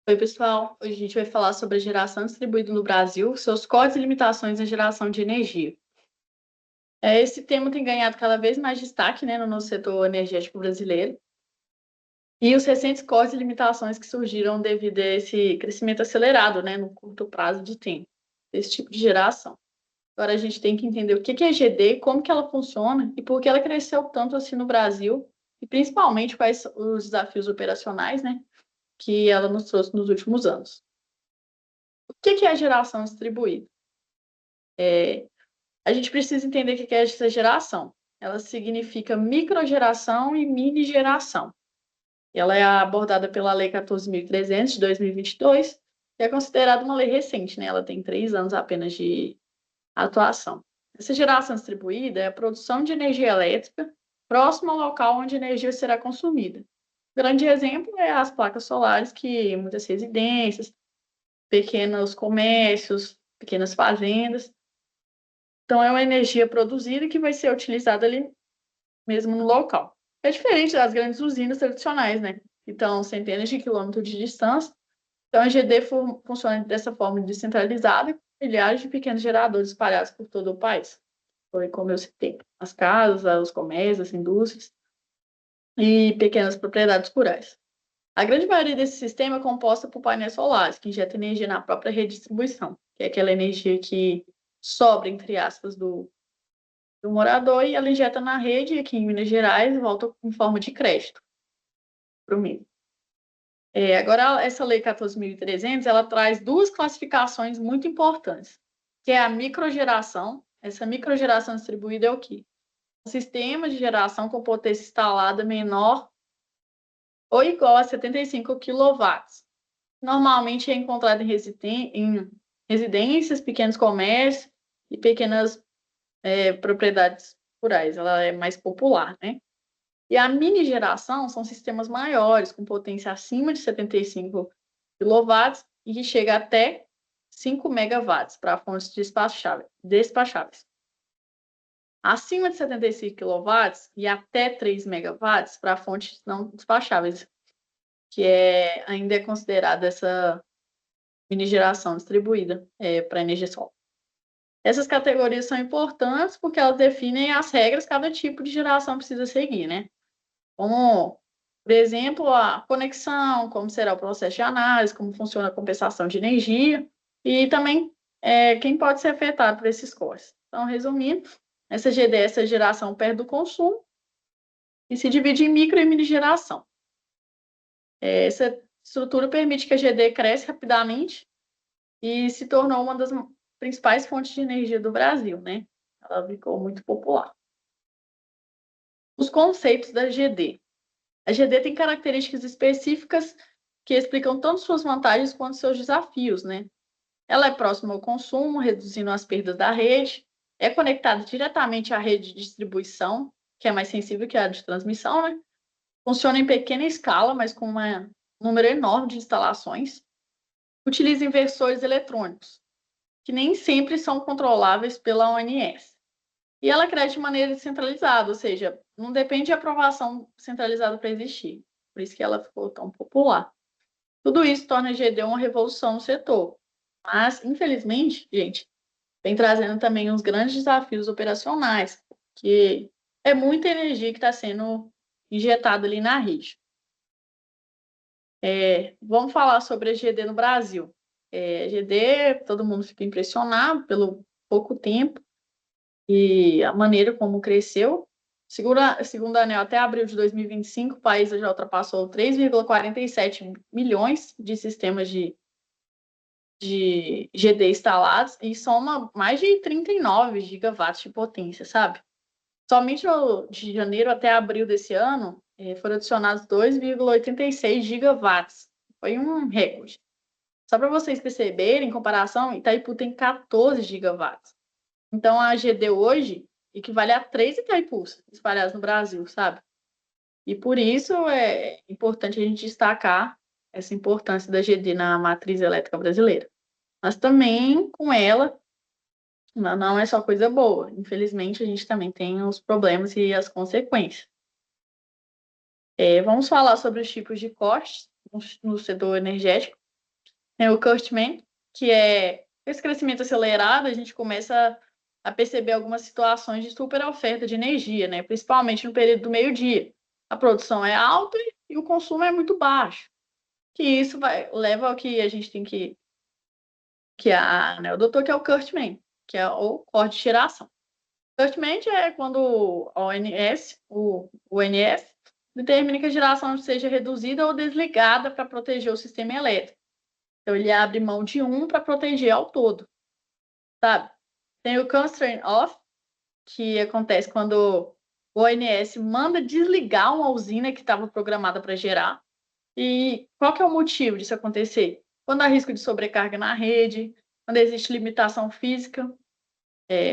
Oi, pessoal. Hoje a gente vai falar sobre a geração distribuída no Brasil, seus códigos e limitações na geração de energia. Esse tema tem ganhado cada vez mais destaque, né, no nosso setor energético brasileiro. E os recentes códigos e limitações que surgiram devido a esse crescimento acelerado, né, no curto prazo de tempo, desse tipo de geração. Agora a gente tem que entender o que é GD, como que ela funciona e por que ela cresceu tanto assim no Brasil, e principalmente quais os desafios operacionais, né, que ela nos trouxe nos últimos anos. O que é a geração distribuída? A gente precisa entender o que é essa geração. Ela significa microgeração e mini geração. Ela é abordada pela Lei 14.300 de 2022, que é considerada uma lei recente, né? Ela tem 3 anos apenas de atuação. Essa geração distribuída é a produção de energia elétrica próximo ao local onde a energia será consumida. Um grande exemplo é as placas solares que muitas residências, pequenos comércios, pequenas fazendas. Então, é uma energia produzida que vai ser utilizada ali mesmo no local. É diferente das grandes usinas tradicionais, né? Então, centenas de quilômetros de distância. Então, a GD funciona dessa forma descentralizada, com milhares de pequenos geradores espalhados por todo o país. Foi como eu citei, as casas, os comércios, as indústrias e pequenas propriedades rurais. A grande maioria desse sistema é composta por painéis solares, que injetam energia na própria rede de distribuição, que é aquela energia que sobra, entre aspas, do morador, e ela injeta na rede aqui em Minas Gerais e volta em forma de crédito para o MIM. Agora, essa Lei 14.300, ela traz duas classificações muito importantes, que é a microgeração. Essa microgeração distribuída é o quê? Um sistema de geração com potência instalada menor ou igual a 75 kW. Normalmente é encontrado em residências, pequenos comércios e pequenas propriedades rurais. Ela é mais popular, né? E a mini geração são sistemas maiores, com potência acima de 75 kW e que chega até 5 megawatts para fontes despacháveis. Acima de 75 kW e até 3 megawatts para fontes não despacháveis, que ainda é considerada essa mini geração distribuída para energia solar. Essas categorias são importantes porque elas definem as regras que cada tipo de geração precisa seguir, né? Como, por exemplo, a conexão, como será o processo de análise, como funciona a compensação de energia e também quem pode ser afetado por esses cortes. Então, resumindo, essa GD, essa geração perto do consumo e se divide em micro e mini geração. Essa estrutura permite que a GD cresça rapidamente e se tornou uma das principais fontes de energia do Brasil, né? Ela ficou muito popular. Os conceitos da GD. A GD tem características específicas que explicam tanto suas vantagens quanto seus desafios, né? Ela é próxima ao consumo, reduzindo as perdas da rede, é conectada diretamente à rede de distribuição, que é mais sensível que a de transmissão, né? Funciona em pequena escala, mas com um número enorme de instalações. Utiliza inversores eletrônicos, que nem sempre são controláveis pela ONS. E ela cresce de maneira descentralizada, ou seja, não depende de aprovação centralizada para existir. Por isso que ela ficou tão popular. Tudo isso torna a GD uma revolução no setor. Mas, infelizmente, gente, vem trazendo também uns grandes desafios operacionais, que é muita energia que está sendo injetada ali na rede. Vamos falar sobre a GD no Brasil. A GD, todo mundo fica impressionado pelo pouco tempo e a maneira como cresceu. Segundo a ANEEL, até abril de 2025, o país já ultrapassou 3,47 milhões de sistemas de GD instalados e soma mais de 39 gigawatts de potência, sabe? Somente de janeiro até abril desse ano, foram adicionados 2,86 gigawatts. Foi um recorde. Só para vocês perceberem, em comparação, Itaipu tem 14 gigawatts. Então, a GD hoje equivale a 3 Itaipus espalhados no Brasil, sabe? E por isso é importante a gente destacar essa importância da GD na matriz elétrica brasileira. Mas também, com ela, não é só coisa boa. Infelizmente, a gente também tem os problemas e as consequências. Vamos falar sobre os tipos de cortes no setor energético. Tem o Kurtman, que é esse crescimento acelerado, a gente começa a perceber algumas situações de super oferta de energia, né? Principalmente no período do meio-dia. A produção é alta e o consumo é muito baixo. Que isso leva ao que a gente tem que a anedotou, que é o Kurtman, que é o corte de geração. Curtman é quando a ONS, o ONS determina que a geração seja reduzida ou desligada para proteger o sistema elétrico. Então, ele abre mão de um para proteger ao todo, sabe? Tem o constraint off, que acontece quando o ONS manda desligar uma usina que estava programada para gerar. E qual que é o motivo disso acontecer? Quando há risco de sobrecarga na rede, quando existe limitação física,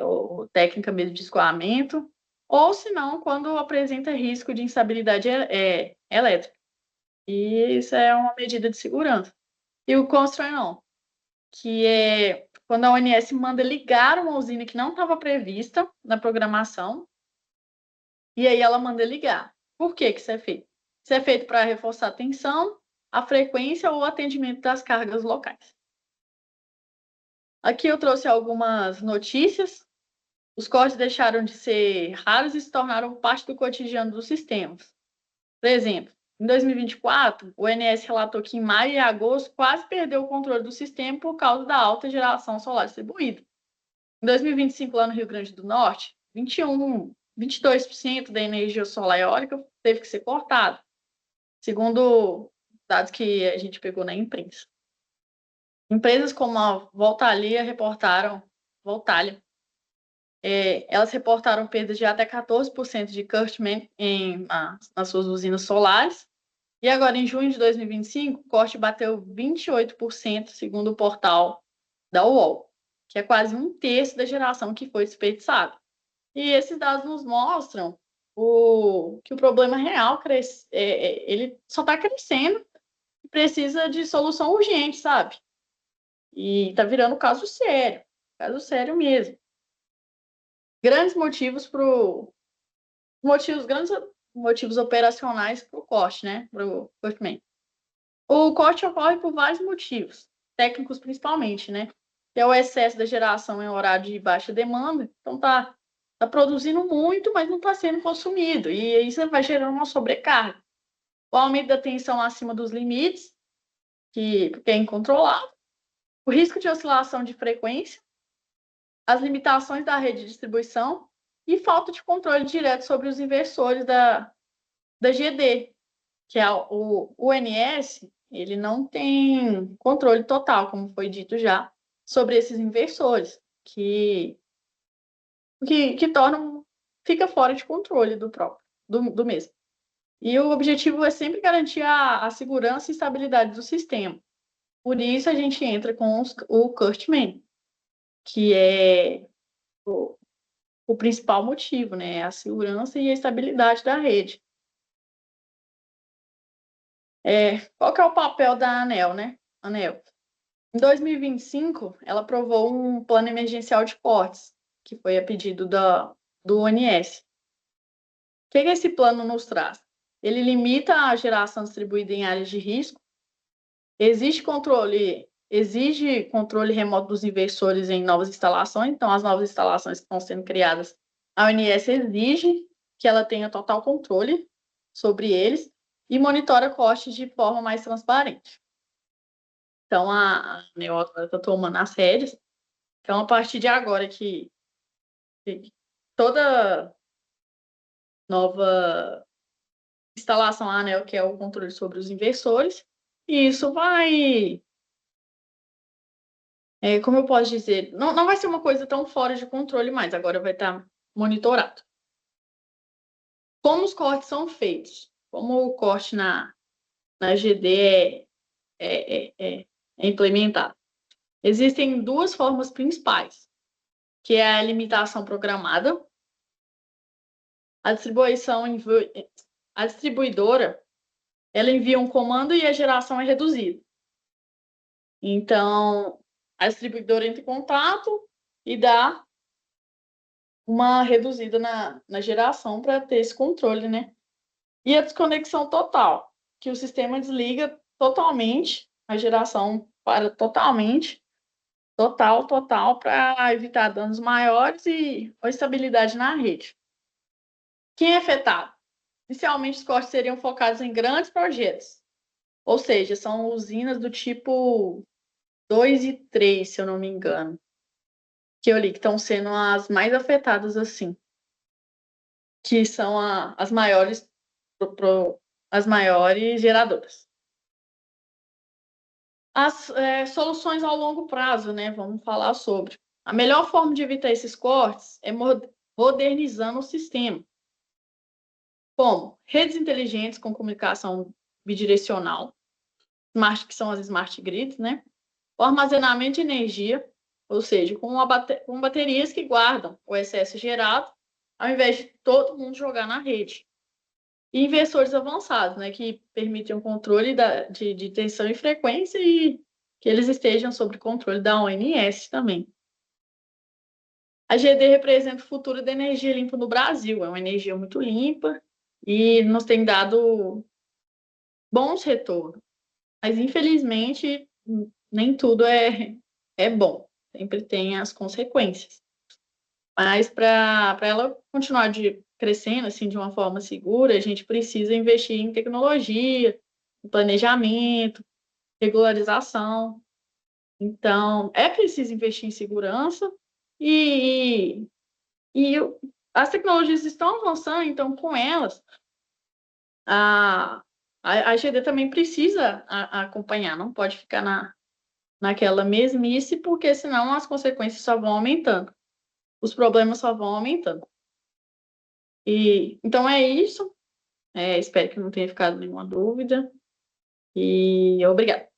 ou técnica mesmo de escoamento, ou se não, quando apresenta risco de instabilidade elétrica. E isso é uma medida de segurança. E o constraint on, que é quando a ONS manda ligar uma usina que não estava prevista na programação, e aí ela manda ligar. Por que isso é feito? Isso é feito para reforçar a tensão, a frequência ou o atendimento das cargas locais. Aqui eu trouxe algumas notícias. Os cortes deixaram de ser raros e se tornaram parte do cotidiano dos sistemas. Por exemplo, em 2024, o INS relatou que em maio e agosto quase perdeu o controle do sistema por causa da alta geração solar distribuída. Em 2025, lá no Rio Grande do Norte, 22% da energia solar e eólica teve que ser cortada, segundo dados que a gente pegou na imprensa. Empresas como a Voltalia elas reportaram perdas de até 14% de curtailment nas suas usinas solares. E agora, em junho de 2025, o corte bateu 28%, segundo o portal da UOL, que é quase um terço da geração que foi desperdiçada. E esses dados nos mostram que o problema real ele só está crescendo e precisa de solução urgente, sabe? E está virando caso sério mesmo. Grandes motivos grandes motivos operacionais para o corte, né? Para o corte. O corte ocorre por vários motivos, técnicos principalmente, né? Que é o excesso da geração em horário de baixa demanda. Então tá produzindo muito, mas não está sendo consumido. E isso vai gerando uma sobrecarga. O aumento da tensão acima dos limites, que é incontrolável. O risco de oscilação de frequência, as limitações da rede de distribuição e falta de controle direto sobre os inversores da GD, que é o ONS, ele não tem controle total, como foi dito já, sobre esses inversores, que tornam, fica fora de controle do mesmo. E o objetivo é sempre garantir a segurança e estabilidade do sistema. Por isso a gente entra com o curtailment, que é o principal motivo, né? A segurança e a estabilidade da rede. Qual que é o papel da ANEEL, né? ANEEL. Em 2025, ela aprovou um plano emergencial de cortes, que foi a pedido do ONS. O que esse plano nos traz? Ele limita a geração distribuída em áreas de risco, exige controle remoto dos inversores em novas instalações. Então, as novas instalações que estão sendo criadas, a ONS exige que ela tenha total controle sobre eles e monitora costes de forma mais transparente. Então, a ANEEL está tomando as rédeas. Então, a partir de agora que toda nova instalação a ANEEL quer o controle sobre os inversores, e isso vai, como eu posso dizer, não vai ser uma coisa tão fora de controle mais, agora vai estar monitorado. Como os cortes são feitos? Como o corte na GD é implementado? Existem duas formas principais, que é a limitação programada. A distribuidora, ela envia um comando e a geração é reduzida. Então, a distribuidora entra em contato e dá uma reduzida na geração para ter esse controle, né? E a desconexão total, que o sistema desliga totalmente a geração para totalmente, total, para evitar danos maiores e a estabilidade na rede. Quem é afetado? Inicialmente, os cortes seriam focados em grandes projetos, ou seja, são usinas do tipo 2 e 3, se eu não me engano, que eu li que estão sendo as mais afetadas assim, que são as maiores as maiores geradoras. As soluções ao longo prazo, né? Vamos falar sobre. A melhor forma de evitar esses cortes é modernizando o sistema. Como? Redes inteligentes com comunicação bidirecional, que são as smart grids, né? O armazenamento de energia, ou seja, com baterias que guardam o excesso gerado, ao invés de todo mundo jogar na rede. E inversores avançados, né, que permitem o controle de tensão e frequência e que eles estejam sob controle da ONS também. A GD representa o futuro da energia limpa no Brasil, é uma energia muito limpa e nos tem dado bons retornos. Mas, infelizmente, nem tudo é bom, sempre tem as consequências. Mas para ela continuar crescendo assim, de uma forma segura, a gente precisa investir em tecnologia, em planejamento, regularização. Então, é preciso investir em segurança e, e as tecnologias estão avançando, então, com elas, a GD também precisa acompanhar, não pode ficar naquela mesmice, porque senão as consequências só vão aumentando, os problemas só vão aumentando. Então é isso. Espero que não tenha ficado nenhuma dúvida. E obrigada.